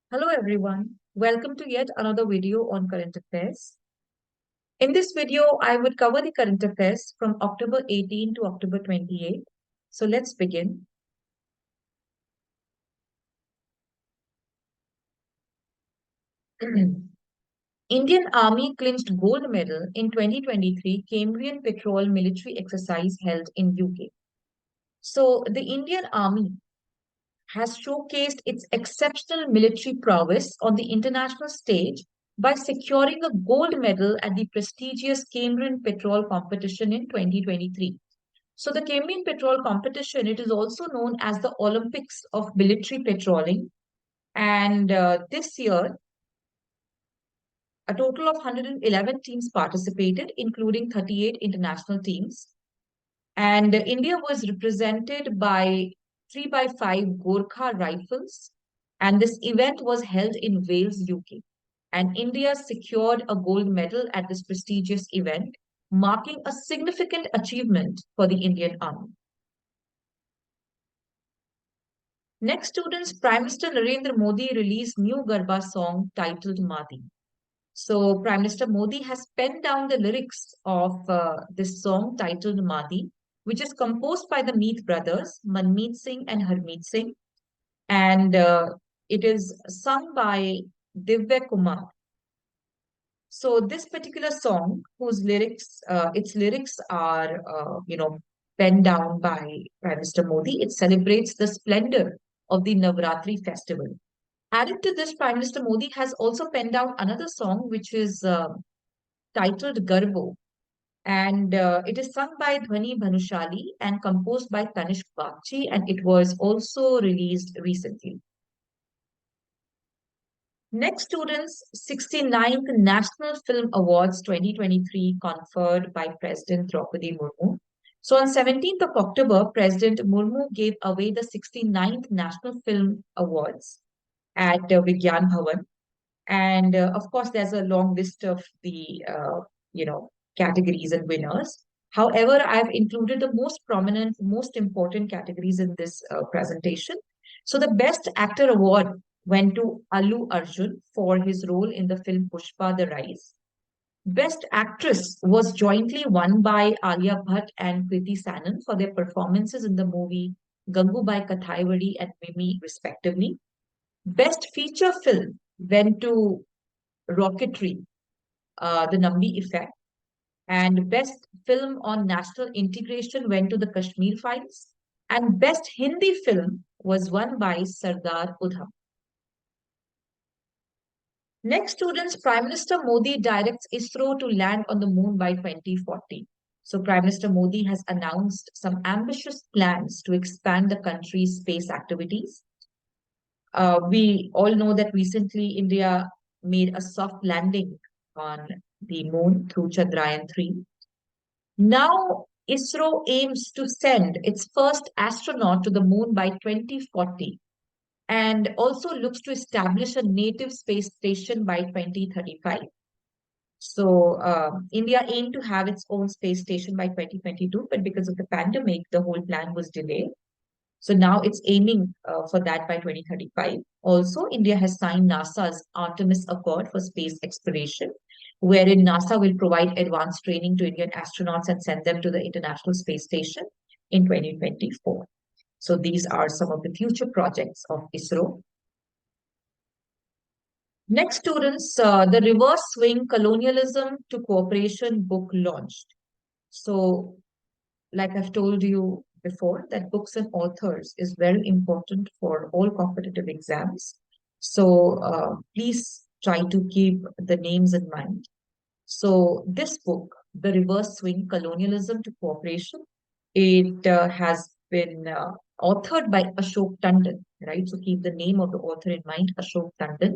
Hello everyone. Welcome to yet another video on current affairs. In this video, I would cover the current affairs from October 18 to October 28. So let's begin. Indian Army clinched gold medal in 2023 Cambrian Patrol military exercise held in UK. So the Indian Army has showcased its exceptional military prowess on the international stage by securing a gold medal at the prestigious Cambrian Patrol competition in 2023. So the Cambrian Patrol competition, it is also known as the Olympics of military patrolling. And this year, a total of 111 teams participated, including 38 international teams. And India was represented by 3 by 5 Gorkha rifles. And this event was held in Wales, UK. And India secured a gold medal at this prestigious event, marking a significant achievement for the Indian Army. Next, students, Prime Minister Narendra Modi released new Garba song titled Madi. So, Prime Minister Modi has penned down the lyrics of this song titled Madi, which is composed by the Meet brothers, Manmeet Singh and Harmeet Singh, and it is sung by Divya Kumar. So, this particular song, whose lyrics, its lyrics are, penned down by Prime Minister Modi, it celebrates the splendor of the Navratri festival. Added to this, Prime Minister Modi has also penned down another song which is titled Garbo, and it is sung by Dhwani Bhanushali and composed by Tanishq Bagchi, and it was also released recently. Next, students, 69th National Film Awards 2023 conferred by President Draupadi Murmu. So on 17th of October, President Murmu gave away the 69th National Film Awards at Vigyan Bhavan. And of course, there's a long list of the categories and winners. However, I've included the most prominent, most important categories in this presentation. So the Best Actor Award went to Allu Arjun for his role in the film Pushpa The Rise. Best Actress was jointly won by Alia Bhatt and Kriti Sanon for their performances in the movie Gangubai Kathaiwadi and Mimi, respectively. Best Feature Film went to Rocketry, The Nambi Effect, and Best Film on National Integration went to The Kashmir Files, and Best Hindi Film was won by Sardar Udham. Next, students, Prime Minister Modi directs ISRO to land on the moon by 2040. So, Prime Minister Modi has announced some ambitious plans to expand the country's space activities. We all know that recently India made a soft landing on the moon through Chandrayaan-3. Now, ISRO aims to send its first astronaut to the moon by 2040 and also looks to establish a native space station by 2035. So, India aimed to have its own space station by 2022, but because of the pandemic, the whole plan was delayed. So now it's aiming for that by 2035. Also, India has signed NASA's Artemis Accord for space exploration, wherein NASA will provide advanced training to Indian astronauts and send them to the International Space Station in 2024. So these are some of the future projects of ISRO. Next, students, the Reverse Swing Colonialism to Cooperation book launched. So, like I've told you before, that books and authors is very important for all competitive exams. So please try to keep the names in mind. So this book, The Reverse Swing Colonialism to Cooperation, it has been authored by Ashok Tandon, right? So keep the name of the author in mind, Ashok Tandon.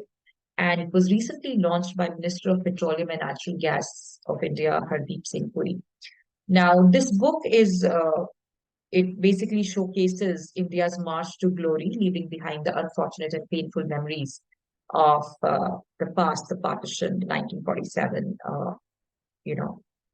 And it was recently launched by Minister of Petroleum and Natural Gas of India, Hardeep Singh Puri. Now, this book is it basically showcases India's march to glory, leaving behind the unfortunate and painful memories of the past, the partition, 1947,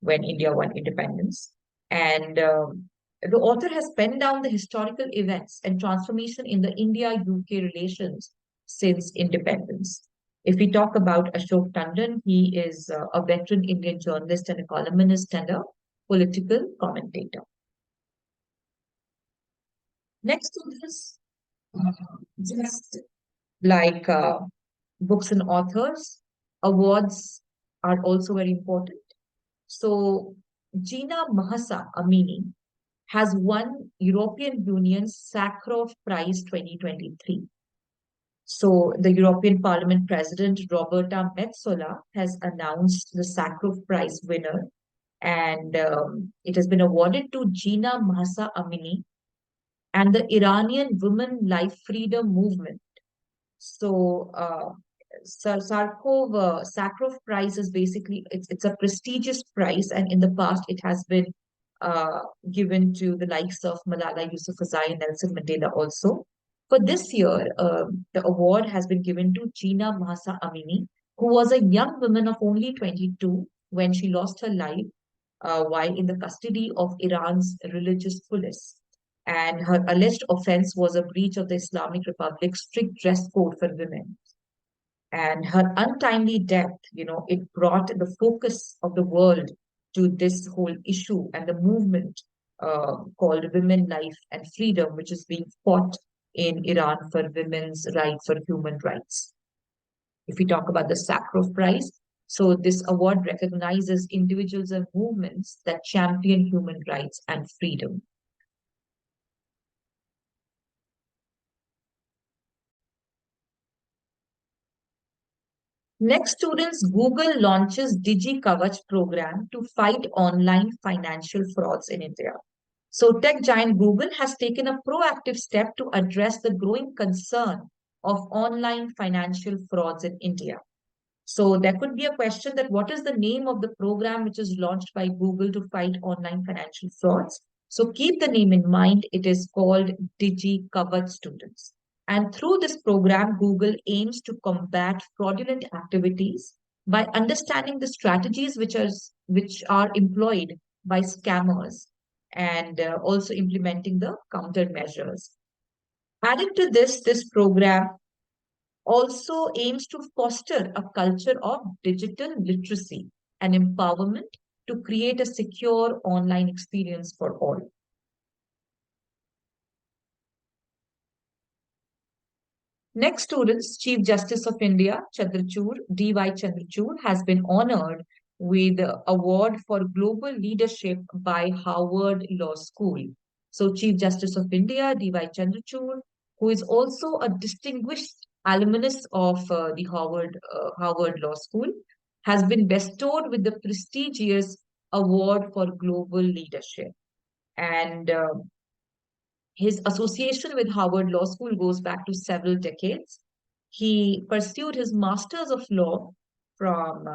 when India won independence. And the author has penned down the historical events and transformation in the India-UK relations since independence. If we talk about Ashok Tandon, he is a veteran Indian journalist and a columnist and a political commentator. Next to this, uh, just like books and authors, awards are also very important. So, Gina Mahsa Amini has won European Union's Sakharov Prize 2023. So, the European Parliament President Roberta Metsola has announced the Sakharov Prize winner, and it has been awarded to Gina Mahsa Amini and the Iranian Women Life Freedom Movement. So, Sakharov Prize is basically it's a prestigious prize, and in the past it has been uh, given to the likes of Malala Yousafzai and Nelson Mandela also. For this year, the award has been given to Gina Mahsa Amini, who was a young woman of only 22 when she lost her life while in the custody of Iran's religious police. And her alleged offense was a breach of the Islamic Republic's strict dress code for women. And her untimely death, it brought the focus of the world to this whole issue and the movement called Women, Life and Freedom, which is being fought in Iran for women's rights, for human rights. If we talk about the Sakharov Prize, so this award recognizes individuals and movements that champion human rights and freedom. Next, students, Google launches Digi Kavach program to fight online financial frauds in India. So, tech giant Google has taken a proactive step to address the growing concern of online financial frauds in India. So, there could be a question that what is the name of the program which is launched by Google to fight online financial frauds? So, keep the name in mind. It is called Digi Kavach Students. And through this program, Google aims to combat fraudulent activities by understanding the strategies which are employed by scammers and also implementing the countermeasures. Added to this, this program also aims to foster a culture of digital literacy and empowerment to create a secure online experience for all. Next, students, Chief Justice of India, Chandrachud, D.Y. Chandrachud, has been honored with the award for global leadership by Harvard Law School. So, Chief Justice of India, D.Y. Chandrachud, who is also a distinguished alumnus of the Harvard Law School, has been bestowed with the prestigious award for global leadership. And his association with Harvard Law School goes back to several decades. He pursued his Masters of Law from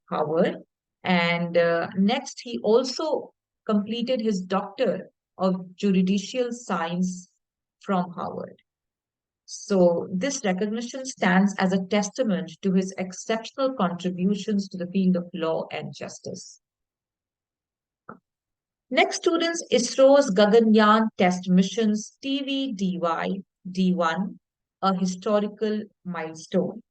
Harvard, and next he also completed his Doctor of Judicial Science from Harvard. So, this recognition stands as a testament to his exceptional contributions to the field of law and justice. Next, students, ISRO's Gaganyaan test missions TVDY D1, a historical milestone.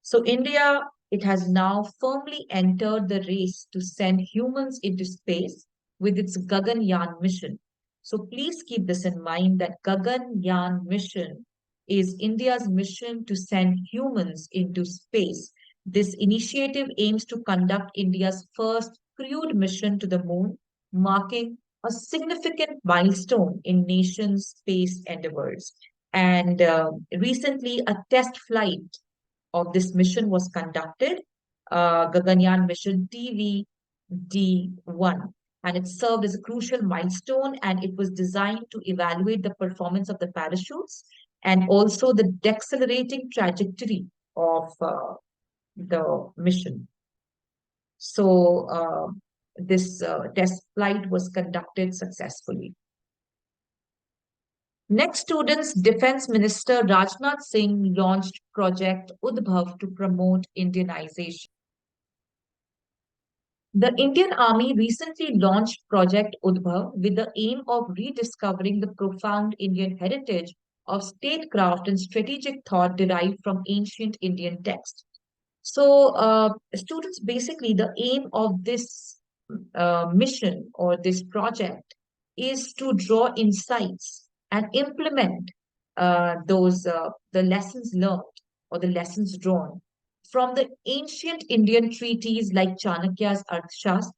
So, India, it has now firmly entered the race to send humans into space with its Gaganyaan mission. So, please keep this in mind that Gaganyaan mission is India's mission to send humans into space. This initiative aims to conduct India's first crewed mission to the moon, marking a significant milestone in nation's space endeavors. And recently, a test flight of this mission was conducted, Gaganyaan mission TVD1, and it served as a crucial milestone, and it was designed to evaluate the performance of the parachutes and also the decelerating trajectory of the mission. So this test flight was conducted successfully. Next, students, Defense Minister Rajnath Singh launched Project Udbhav to promote Indianization. The Indian Army recently launched Project Udbhav with the aim of rediscovering the profound Indian heritage of statecraft and strategic thought derived from ancient Indian texts. So, students, basically, the aim of this mission or this project is to draw insights and implement those the lessons learned or the lessons drawn from the ancient Indian treaties like Chanakya's Arthashastra,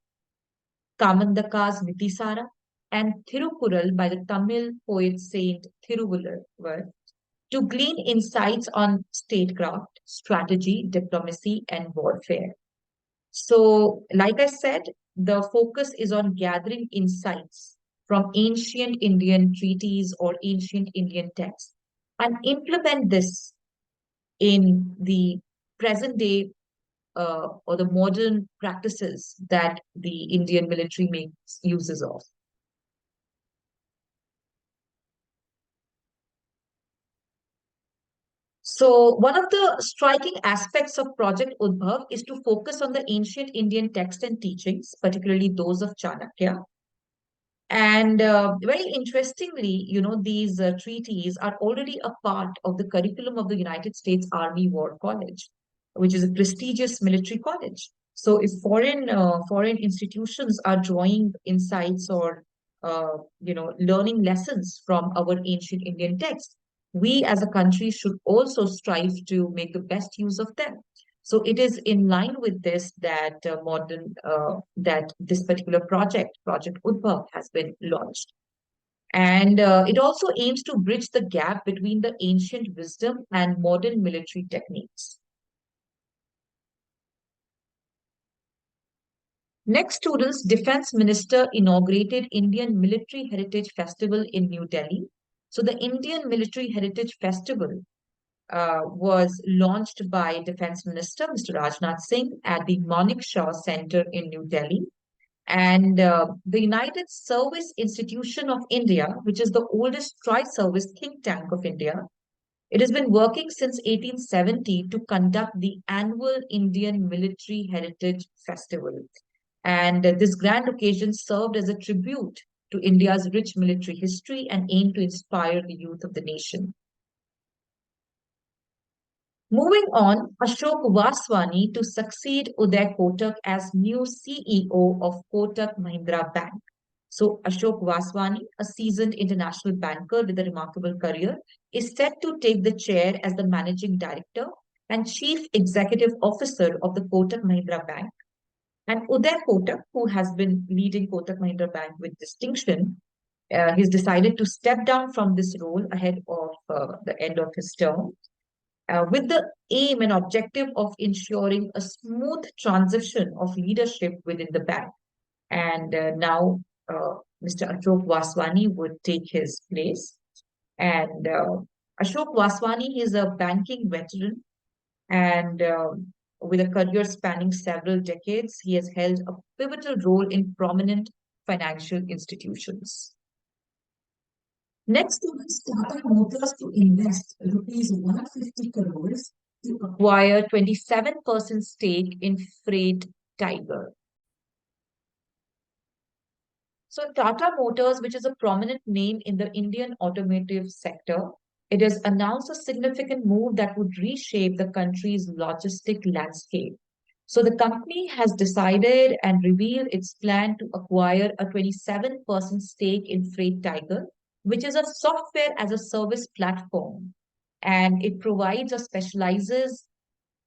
Kamandaka's Nitisara, and Thirukural by the Tamil poet Saint Thiruvalluvar to glean insights on statecraft, strategy, diplomacy, and warfare. So, like I said, the focus is on gathering insights from ancient Indian treaties or ancient Indian texts and implement this in the present day or the modern practices that the Indian military makes uses of. So, one of the striking aspects of Project Udbhav is to focus on the ancient Indian texts and teachings, particularly those of Chanakya. And very interestingly, these treaties are already a part of the curriculum of the United States Army War College, which is a prestigious military college. So, if foreign institutions are drawing insights or learning lessons from our ancient Indian texts, we as a country should also strive to make the best use of them. So it is in line with this that that this particular project, Project Udbhav, has been launched. And it also aims to bridge the gap between the ancient wisdom and modern military techniques. Next, students, Defense Minister inaugurated Indian Military Heritage Festival in New Delhi. So the Indian Military Heritage Festival was launched by Defense Minister Mr. Rajnath Singh at the Manik Shah Center in New Delhi. And the United Service Institution of India, which is the oldest tri-service think tank of India, it has been working since 1870 to conduct the annual Indian Military Heritage Festival. And this grand occasion served as a tribute to India's rich military history and aimed to inspire the youth of the nation. Moving on, Ashok Vaswani to succeed Uday Kotak as new CEO of Kotak Mahindra Bank. So, Ashok Vaswani, a seasoned international banker with a remarkable career, is set to take the chair as the managing director and chief executive officer of the Kotak Mahindra Bank. And Uday Kotak, who has been leading Kotak Mahindra Bank with distinction, he's decided to step down from this role ahead of the end of his term with the aim and objective of ensuring a smooth transition of leadership within the bank. And now Mr. Ashok Vaswani would take his place. And Ashok Vaswani is a banking veteran and with a career spanning several decades, he has held a pivotal role in prominent financial institutions. Next, students, Tata Motors to invest rupees 150 crores to acquire 27% stake in Freight Tiger. So Tata Motors, which is a prominent name in the Indian automotive sector, it has announced a significant move that would reshape the country's logistic landscape. So the company has decided and revealed its plan to acquire a 27% stake in Freight Tiger, which is a software as a service platform. And it provides or specializes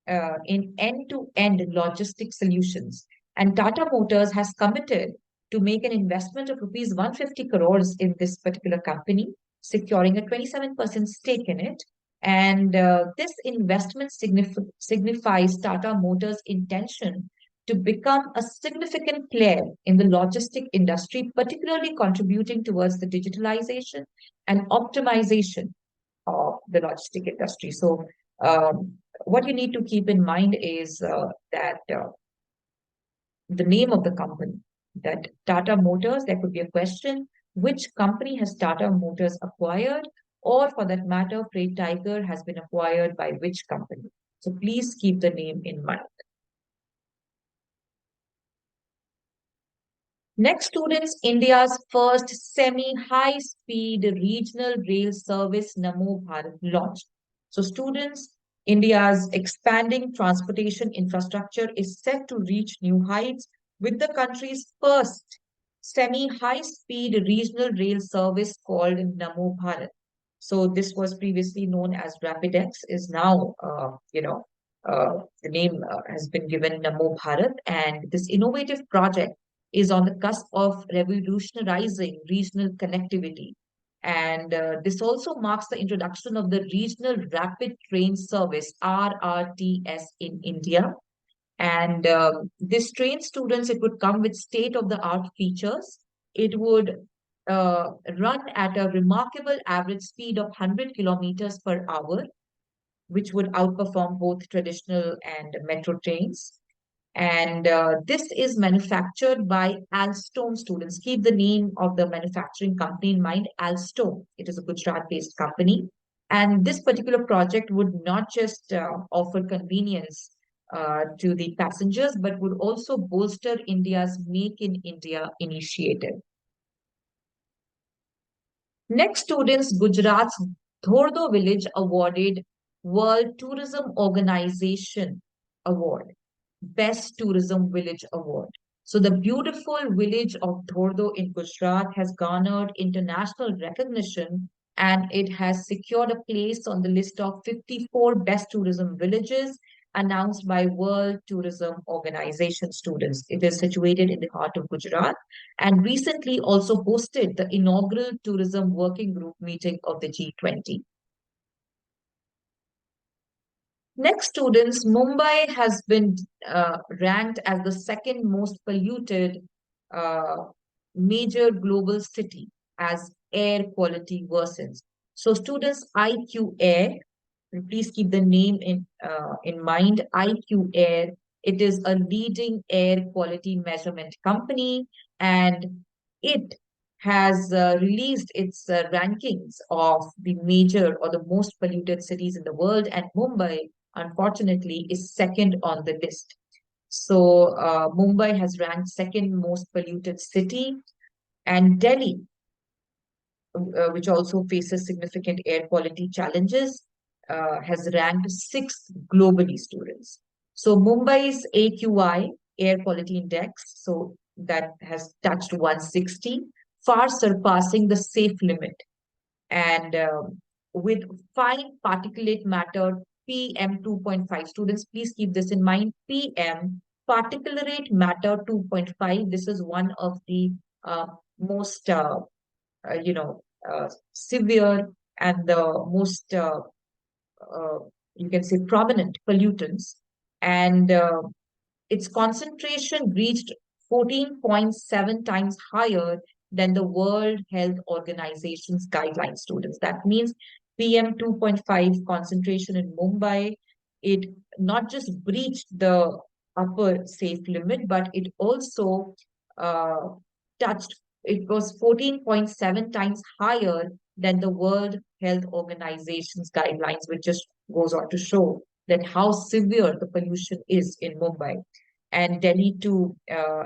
in end-to-end logistic solutions. And Tata Motors has committed to make an investment of rupees 150 crores in this particular company, securing a 27% stake in it. And this investment signifies Tata Motors' intention to become a significant player in the logistic industry, particularly contributing towards the digitalization and optimization of the logistic industry. So, what you need to keep in mind is that the name of the company, that Tata Motors, there could be a question, which company has Tata Motors acquired? Or for that matter, Freight Tiger has been acquired by which company? So please keep the name in mind. Next, students, India's first semi-high speed regional rail service Namo Bharat launched. So, students, India's expanding transportation infrastructure is set to reach new heights with the country's first semi-high speed regional rail service called Namo Bharat. So, this was previously known as Rapidex, is now, the name has been given Namo Bharat, and this innovative project is on the cusp of revolutionizing regional connectivity. And this also marks the introduction of the Regional Rapid Train Service, RRTS, in India. And this train students, it would come with state-of-the-art features. It would run at a remarkable average speed of 100 kilometers per hour, which would outperform both traditional and metro trains. And this is manufactured by Alstom students. Keep the name of the manufacturing company in mind, Alstom. It is a Gujarat-based company. And this particular project would not just offer convenience to the passengers, but would also bolster India's Make in India initiative. Next, students, Gujarat's Dhordo village awarded World Tourism Organization Award. Best Tourism Village Award. So the beautiful village of Dhordo in Gujarat has garnered international recognition, and it has secured a place on the list of 54 best tourism villages announced by World Tourism Organization students. It is situated in the heart of Gujarat and recently also hosted the inaugural tourism working group meeting of the G20. Next, students, Mumbai has been ranked as the second most polluted uh, major global city as air quality worsens. So, students, IQ Air, please keep the name in mind. IQ Air, it is a leading air quality measurement company, and it has released its rankings of the major or the most polluted cities in the world, and Mumbai, unfortunately, is second on the list. So Mumbai has ranked second most polluted city, and Delhi, which also faces significant air quality challenges, has ranked sixth globally, students. So Mumbai's AQI, Air Quality Index, so that has touched 160, far surpassing the safe limit. And with fine particulate matter, PM 2.5, students, please keep this in mind. PM, particulate matter 2.5, this is one of the most severe and the most, uh, you can say, prominent pollutants. And its concentration reached 14.7 times higher than the World Health Organization's guideline, students. That means PM 2.5 concentration in Mumbai, it not just breached the upper safe limit, but it also uh, touched, it was 14.7 times higher than the World Health Organization's guidelines, which just goes on to show that how severe the pollution is in Mumbai. And Delhi to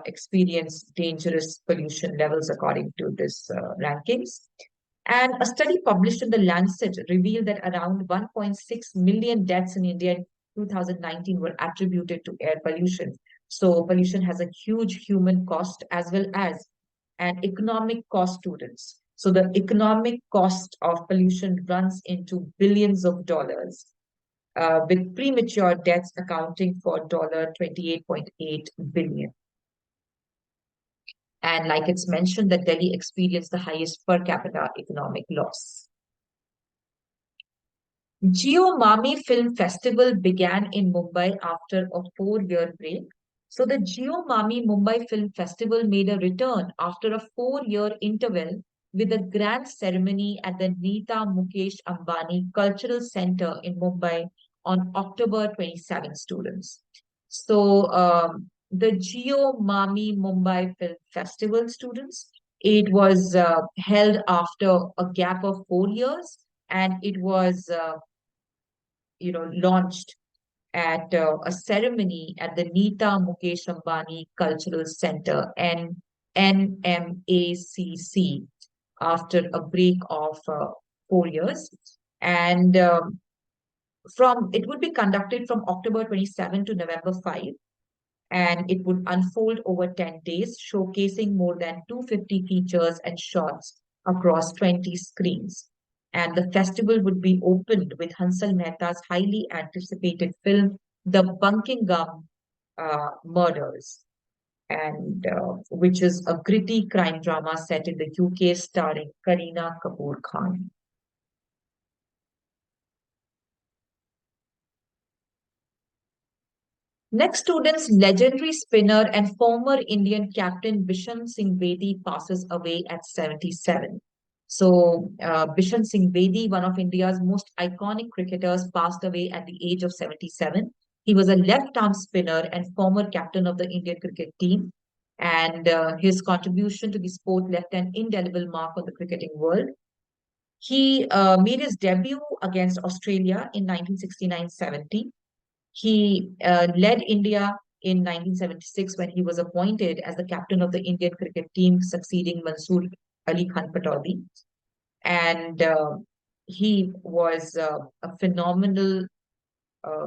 experience dangerous pollution levels according to this rankings. And a study published in the Lancet revealed that around 1.6 million deaths in India in 2019 were attributed to air pollution. So pollution has a huge human cost as well as an economic cost, students. So the economic cost of pollution runs into billions of dollars, with premature deaths accounting for $28.8 billion. And like it's mentioned that Delhi experienced the highest per capita economic loss. Mami Film Festival began in Mumbai after a 4-year break. So the Mami Mumbai Film Festival made a return after a 4-year interval with a grand ceremony at the Nita Mukesh Ambani Cultural Center in Mumbai on October 27, students. So the Mami Mumbai Film Festival, students, it was held after a gap of 4 years, and it was launched at a ceremony at the Nita Mukesh Ambani Cultural Center, NMACC after a break of 4 years. And from it would be conducted from October 27 to November 5, and it would unfold over 10 days, showcasing more than 250 features and shots across 20 screens. And the festival would be opened with Hansal Mehta's highly anticipated film, The Buckingham Murders, and which is a gritty crime drama set in the UK starring Kareena Kapoor Khan. Next, students, legendary spinner and former Indian captain Bishan Singh Bedi passes away at 77. So, Bishan Singh Bedi, one of India's most iconic cricketers, passed away at the age of 77. He was a left-arm spinner and former captain of the Indian cricket team. And his contribution to the sport left an indelible mark on the cricketing world. He made his debut against Australia in 1969-70. He led India in 1976 when he was appointed as the captain of the Indian cricket team, succeeding Mansoor Ali Khan Pataudi. And he was a phenomenal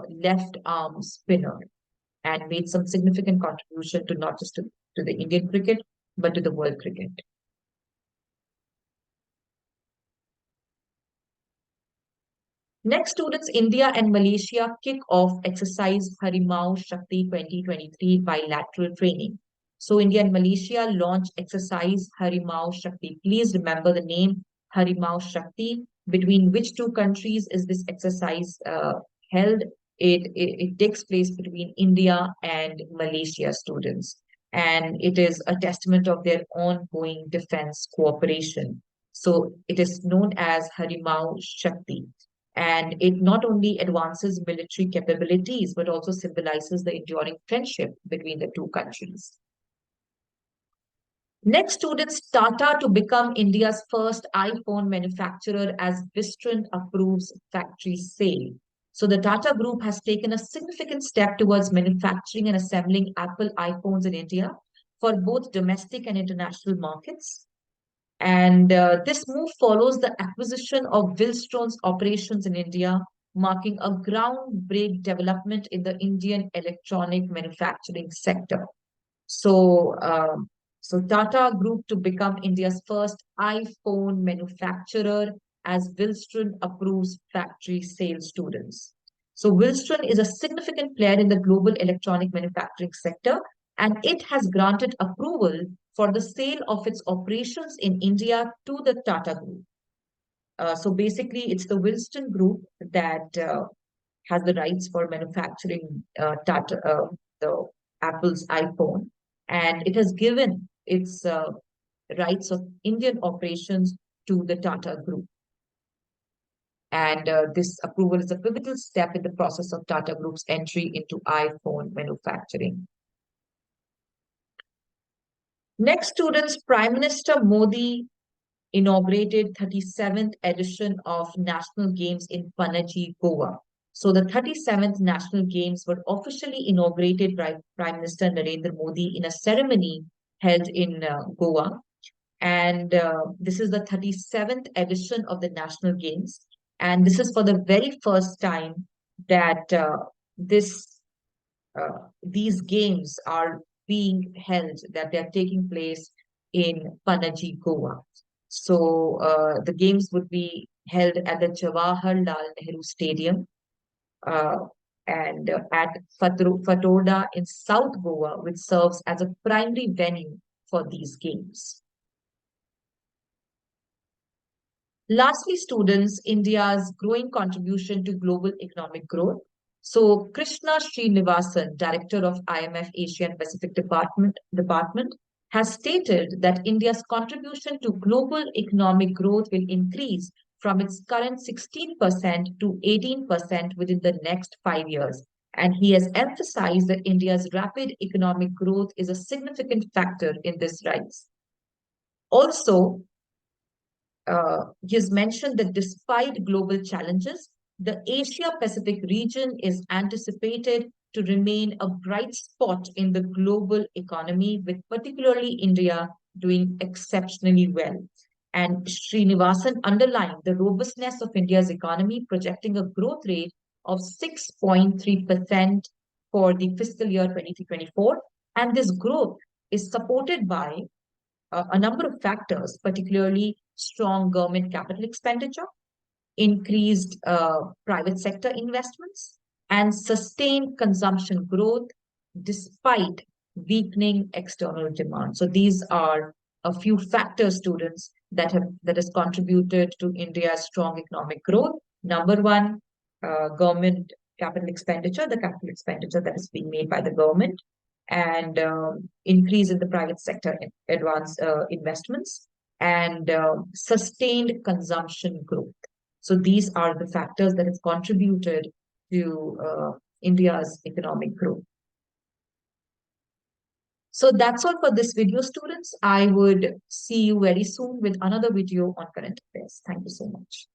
left arm spinner and made some significant contribution to not just to the Indian cricket, but to the world cricket. Next, students, India and Malaysia kick off exercise Harimau Shakti 2023 bilateral training. So, India and Malaysia launch exercise Harimau Shakti. Please remember the name Harimau Shakti. Between which two countries is this exercise held? It takes place between India and Malaysia, students. And it is a testament of their ongoing defense cooperation. So, it is known as Harimau Shakti. And it not only advances military capabilities, but also symbolizes the enduring friendship between the two countries. Next, students, Tata to become India's first iPhone manufacturer as Wistron approves factory sale. So the Tata Group has taken a significant step towards manufacturing and assembling Apple iPhones in India for both domestic and international markets. And this move follows the acquisition of Willstron's operations in India, marking a groundbreaking development in the Indian electronic manufacturing sector. So, so Tata Group to become India's first iPhone manufacturer as Willstron approves factory sales, students. So Willstron is a significant player in the global electronic manufacturing sector, and it has granted approval for the sale of its operations in India to the Tata Group. So basically, it's the Willstron Group that has the rights for manufacturing the Apple's iPhone, and it has given its rights of Indian operations to the Tata Group. And this approval is a pivotal step in the process of Tata Group's entry into iPhone manufacturing. Next, students, Prime Minister Modi inaugurated 37th edition of National Games in Panaji, Goa. So the 37th National Games were officially inaugurated by Prime Minister Narendra Modi in a ceremony held in Goa. And this is the 37th edition of the National Games. And this is for the very first time that these games are being held, that they are taking place in Panaji, Goa. So the games would be held at the Jawaharlal Nehru Stadium uh, and at Fatorda in South Goa, which serves as a primary venue for these games. Lastly, students, India's growing contribution to global economic growth. So, Krishna Srinivasan, Director of IMF Asia and Pacific Department, has stated that India's contribution to global economic growth will increase from its current 16% to 18% within the next 5 years. And he has emphasized that India's rapid economic growth is a significant factor in this rise. Also, he has mentioned that despite global challenges, the Asia Pacific region is anticipated to remain a bright spot in the global economy, with particularly India doing exceptionally well. And Srinivasan underlined the robustness of India's economy, projecting a growth rate of 6.3% for the fiscal year 23-24. And this growth is supported by a number of factors, particularly strong government capital expenditure, increased private sector investments, and sustained consumption growth despite weakening external demand. So these are a few factors, students, that has contributed to India's strong economic growth. Number one, government capital expenditure, the capital expenditure that is being made by the government, and increase in the private sector advance investments, and sustained consumption growth. So these are the factors that have contributed to India's economic growth. So that's all for this video, students. I would see you very soon with another video on current affairs. Thank you so much.